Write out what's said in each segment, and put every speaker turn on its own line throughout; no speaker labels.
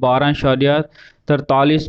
12.43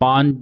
5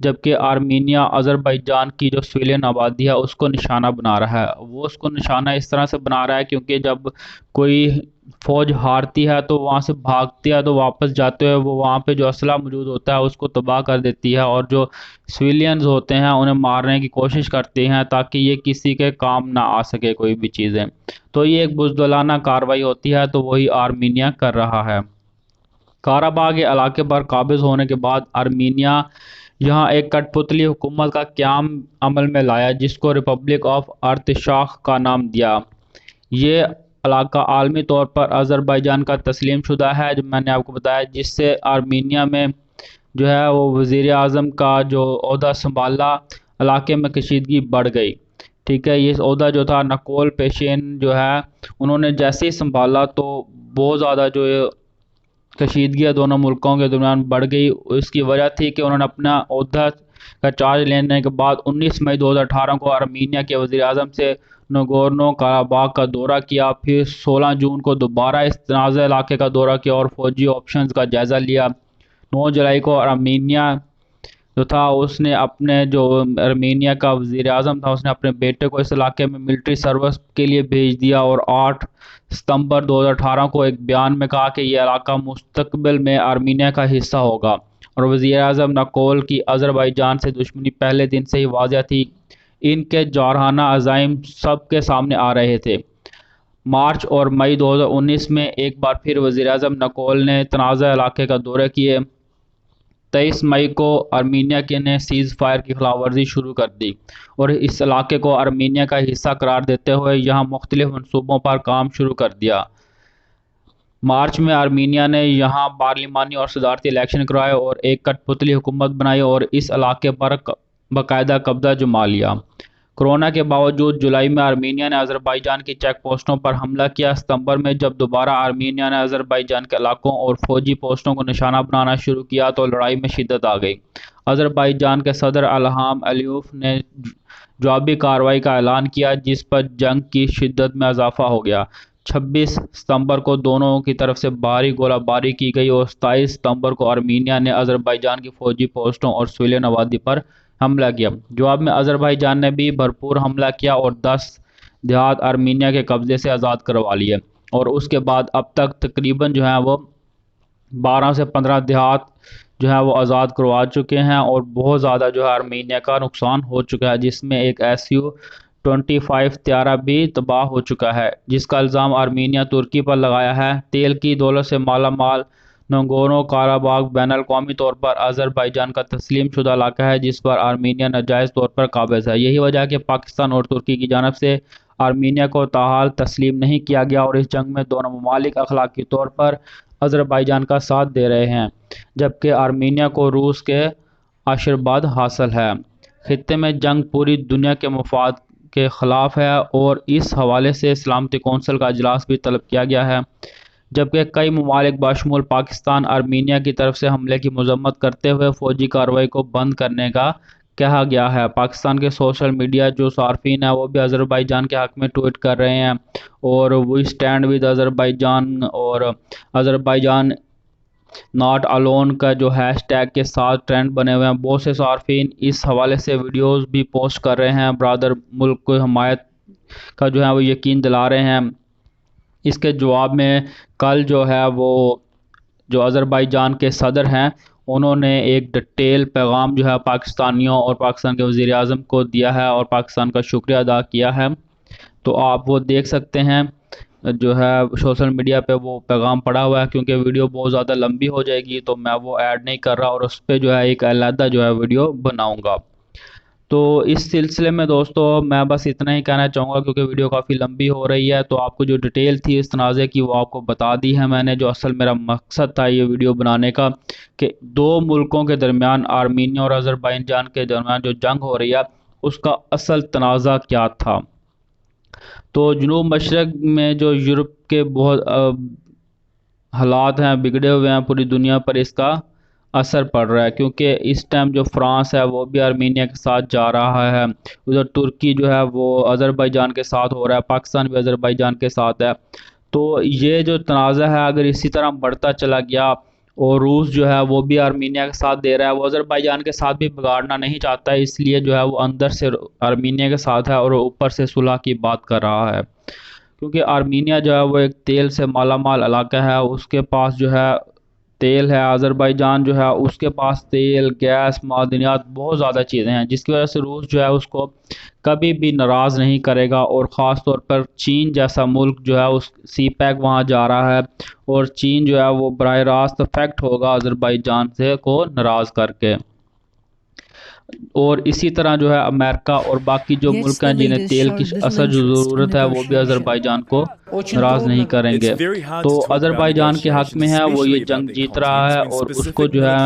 جبکہ آرمینیا آذربائیجان کی جو سویلین آبادی ہے اس کو نشانہ بنا رہا ہے۔ وہ اس کو نشانہ اس طرح سے بنا رہا ہے کیونکہ جب کوئی فوج ہارتی ہے تو وہاں سے بھاگتی ہے، تو واپس جاتے ہوئے وہ وہاں پہ جو اسلحہ موجود ہوتا ہے اس کو تباہ کر دیتی ہے، اور جو سویلینز ہوتے ہیں انہیں مارنے کی کوشش کرتی ہیں تاکہ یہ کسی کے کام نہ آ سکے کوئی بھی چیزیں۔ تو یہ ایک بزدلانہ کارروائی ہوتی ہے، تو وہی آرمینیا کر رہا ہے۔ کاراباغ علاقے پر قابض ہونے کے بعد آرمینیا یہاں ایک کٹ پتلی حکومت کا قیام عمل میں لایا جس کو ریپبلک آف ارتشاخ کا نام دیا۔ یہ علاقہ عالمی طور پر آذربائیجان کا تسلیم شدہ ہے، جو میں نے آپ کو بتایا، جس سے آرمینیا میں جو ہے وہ وزیر اعظم کا جو عہدہ سنبھالا، علاقے میں کشیدگی بڑھ گئی۔ ٹھیک ہے، یہ عہدہ جو تھا نکول پیشین جو ہے انہوں نے جیسے ہی سنبھالا تو بہت زیادہ جو کشیدگیاں دونوں ملکوں کے درمیان بڑھ گئی۔ اس کی وجہ تھی کہ انہوں نے اپنا عہدہ کا چارج لینے کے بعد 19 مئی 2018 کو آرمینیا کے وزیر اعظم سے نگورنو قراباغ کا دورہ کیا، پھر 16 جون کو دوبارہ اس تنازع علاقے کا دورہ کیا اور فوجی آپشنز کا جائزہ لیا۔ 9 جولائی کو آرمینیا جو تھا اس نے اپنے جو آرمینیا کا وزیر اعظم تھا اس نے اپنے بیٹے کو اس علاقے میں ملٹری سروس کے لیے بھیج دیا، اور 8 ستمبر 2018 کو ایک بیان میں کہا کہ یہ علاقہ مستقبل میں آرمینیا کا حصہ ہوگا، اور وزیر اعظم نکول کی آذربائیجان سے دشمنی پہلے دن سے ہی واضح تھی۔ ان کے جارحانہ عزائم سب کے سامنے آ رہے تھے۔ مارچ اور مئی 2019 میں ایک بار پھر وزیر اعظم نکول نے تنازع علاقے کا دورہ کیے۔ 23 مئی کو آرمینیا نے سیز فائر کی خلاف ورزی شروع کر دی اور اس علاقے کو آرمینیا کا حصہ قرار دیتے ہوئے یہاں مختلف منصوبوں پر کام شروع کر دیا۔ مارچ میں آرمینیا نے یہاں پارلیمانی اور صدارتی الیکشن کروائے اور ایک کٹ پتلی حکومت بنائی اور اس علاقے پر باقاعدہ قبضہ جما لیا۔ کورونا کے باوجود جولائی میں آرمینیا نے آذربائیجان کی چیک پوسٹوں پر حملہ کیا۔ ستمبر میں جب دوبارہ آرمینیا نے آذربائیجان کے علاقوں اور فوجی پوسٹوں کو نشانہ بنانا شروع کیا تو لڑائی میں شدت آ گئی۔ آذربائیجان کے صدر الہام علیوف نے جوابی کارروائی کا اعلان کیا جس پر جنگ کی شدت میں اضافہ ہو گیا۔ 26 ستمبر کو دونوں کی طرف سے بھاری گولہ باری کی گئی اور 27 ستمبر کو آرمینیا نے آذربائیجان کی فوجی پوسٹوں اور سویلین آبادی پر حملہ کیا۔ جواب میں آذربائیجان نے بھی بھرپور حملہ کیا اور 10 دیہات آرمینیا کے قبضے سے آزاد کروا لیے، اور اس کے بعد اب تک تقریباً جو ہے وہ 12 سے 15 دیہات جو ہے وہ آزاد کروا چکے ہیں، اور بہت زیادہ جو ہے آرمینیا کا نقصان ہو چکا ہے، جس میں ایک Su-25 طیارہ بھی تباہ ہو چکا ہے، جس کا الزام آرمینیا ترکی پر لگایا ہے۔ تیل کی دولت سے مالا مال ناگورنو قراباغ بین الاقوامی طور پر آذربائیجان کا تسلیم شدہ علاقہ ہے جس پر آرمینیا ناجائز طور پر قابض ہے۔ یہی وجہ ہے کہ پاکستان اور ترکی کی جانب سے آرمینیا کو تاحال تسلیم نہیں کیا گیا، اور اس جنگ میں دونوں ممالک اخلاقی طور پر آذربائیجان کا ساتھ دے رہے ہیں، جبکہ آرمینیا کو روس کے آشیرواد حاصل ہے۔ خطے میں جنگ پوری دنیا کے مفاد کے خلاف ہے، اور اس حوالے سے سلامتی کونسل کا اجلاس بھی طلب کیا گیا ہے، جبکہ کئی ممالک بشمول پاکستان آرمینیا کی طرف سے حملے کی مذمت کرتے ہوئے فوجی کارروائی کو بند کرنے کا کہا گیا ہے۔ پاکستان کے سوشل میڈیا جو صارفین ہیں وہ بھی آذربائیجان کے حق میں ٹویٹ کر رہے ہیں، اور وی اسٹینڈ ود آذربائیجان اور آذربائیجان ناٹ الون کا جو ہیش ٹیگ کے ساتھ ٹرینڈ بنے ہوئے ہیں۔ بہت سے صارفین اس حوالے سے ویڈیوز بھی پوسٹ کر رہے ہیں، برادر ملک کو حمایت کا جو ہے وہ یقین دلا رہے ہیں۔ اس کے جواب میں کل جو ہے وہ جو آذربائیجان کے صدر ہیں انہوں نے ایک ڈیٹیل پیغام جو ہے پاکستانیوں اور پاکستان کے وزیر اعظم کو دیا ہے اور پاکستان کا شکریہ ادا کیا ہے، تو آپ وہ دیکھ سکتے ہیں جو ہے سوشل میڈیا پہ وہ پیغام پڑا ہوا ہے، کیونکہ ویڈیو بہت زیادہ لمبی ہو جائے گی تو میں وہ ایڈ نہیں کر رہا، اور اس پہ جو ہے ایک علیحدہ جو ہے ویڈیو بناؤں گا۔ تو اس سلسلے میں دوستو میں بس اتنا ہی کہنا چاہوں گا، کیونکہ ویڈیو کافی لمبی ہو رہی ہے، تو آپ کو جو ڈیٹیل تھی اس تنازع کی وہ آپ کو بتا دی ہے میں نے۔ جو اصل میرا مقصد تھا یہ ویڈیو بنانے کا کہ دو ملکوں کے درمیان آرمینیا اور آذربائیجان کے درمیان جو جنگ ہو رہی ہے اس کا اصل تنازع کیا تھا۔ تو جنوب مشرق میں جو یورپ کے بہت حالات ہیں بگڑے ہوئے ہیں، پوری دنیا پر اس کا اثر پڑ رہا ہے، کیونکہ اس ٹائم جو فرانس ہے وہ بھی آرمینیا کے ساتھ جا رہا ہے، ادھر ترکی جو ہے وہ آذربائیجان کے ساتھ ہو رہا ہے، پاکستان بھی آذربائیجان کے ساتھ ہے۔ تو یہ جو تنازع ہے اگر اسی طرح بڑھتا چلا گیا اور روس جو ہے وہ بھی آرمینیا کا ساتھ دے رہا ہے. وہ آذربائیجان کے ساتھ بھی بگاڑنا نہیں چاہتا ہے، اس لیے جو ہے وہ اندر سے آرمینیا کے ساتھ ہے اور اوپر سے صلح کی بات کر رہا ہے. کیونکہ آرمینیا جو ہے وہ ایک تیل سے مالا مال علاقہ ہے، اس کے پاس جو ہے تیل ہے. آذربائیجان جو ہے اس کے پاس تیل، گیس، معدنیات، بہت زیادہ چیزیں ہیں، جس کی وجہ سے روس جو ہے اس کو کبھی بھی ناراض نہیں کرے گا. اور خاص طور پر چین جیسا ملک جو ہے اس سی پیک وہاں جا رہا ہے، اور چین جو ہے وہ براہ راست افیکٹ ہوگا آذربائیجان سے کو ناراض کر کے. اور اسی طرح جو ہے امریکہ اور باقی جو ملک ہیں جنہیں تیل کی اصل جو ضرورت ہے وہ بھی آذربائیجان کو ناراض نہیں کریں گے. تو آذربائیجان کے حق میں ہے، وہ یہ جنگ جیت رہا ہے، اور اس کو جو ہے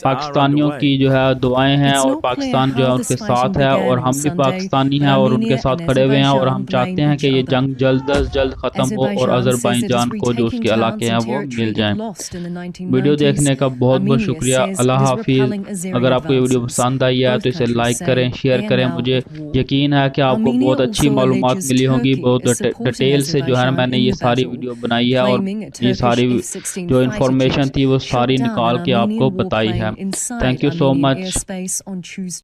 پاکستانیوں کی جو ہے دعائیں ہیں، اور پاکستان جو ہے ان کے ساتھ ہے، اور ہم بھی پاکستانی ہیں اور ان کے ساتھ کھڑے ہوئے ہیں. اور ہم چاہتے ہیں کہ یہ جنگ جلد از جلد ختم ہو اور آذربائیجان کو جو اس کے علاقے ہیں وہ مل جائیں. ویڈیو دیکھنے کا بہت بہت شکریہ. اللہ حافظ. اگر آپ کو یہ ویڈیو پسند آئی ہے تو اسے لائک کریں، شیئر کریں. مجھے یقین ہے کہ آپ کو بہت اچھی معلومات ملی ہوں گی، بہت ڈیٹیل سے جو ہے میں نے یہ ساری ویڈیو بنائی ہے، اور یہ ساری جو انفارمیشن تھی وہ ساری نکال کے آپ کو بتائی ہے. Thank you so much.